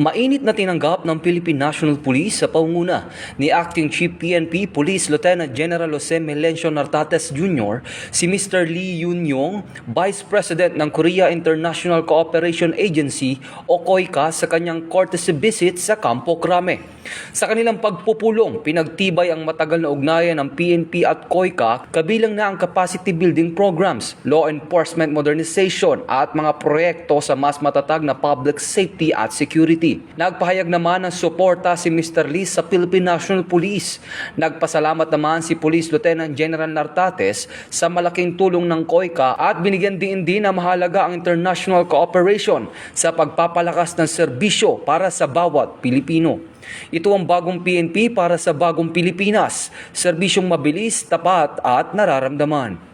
Mainit na tinanggap ng Philippine National Police sa pangunguna ni Acting Chief PNP Police Lieutenant General Jose Melencio Nartates Jr. si Mr. Lee Yun-yong, Vice President ng Korea International Cooperation Agency o COICA sa kanyang courtesy visit sa Campo Crame. Sa kanilang pagpupulong, pinagtibay ang matagal na ugnayan ng PNP at COICA kabilang na ang capacity building programs, law enforcement modernization at mga proyekto sa mas matatag na public safety at security. Nagpahayag naman ng suporta si Mr. Lee sa Philippine National Police. Nagpasalamat naman si Police Lieutenant General Nartates sa malaking tulong ng COICA at binigyan din na mahalaga ang international cooperation sa pagpapalakas ng serbisyo para sa bawat Pilipino. Ito ang bagong PNP para sa bagong Pilipinas, serbisyong mabilis, tapat at nararamdaman.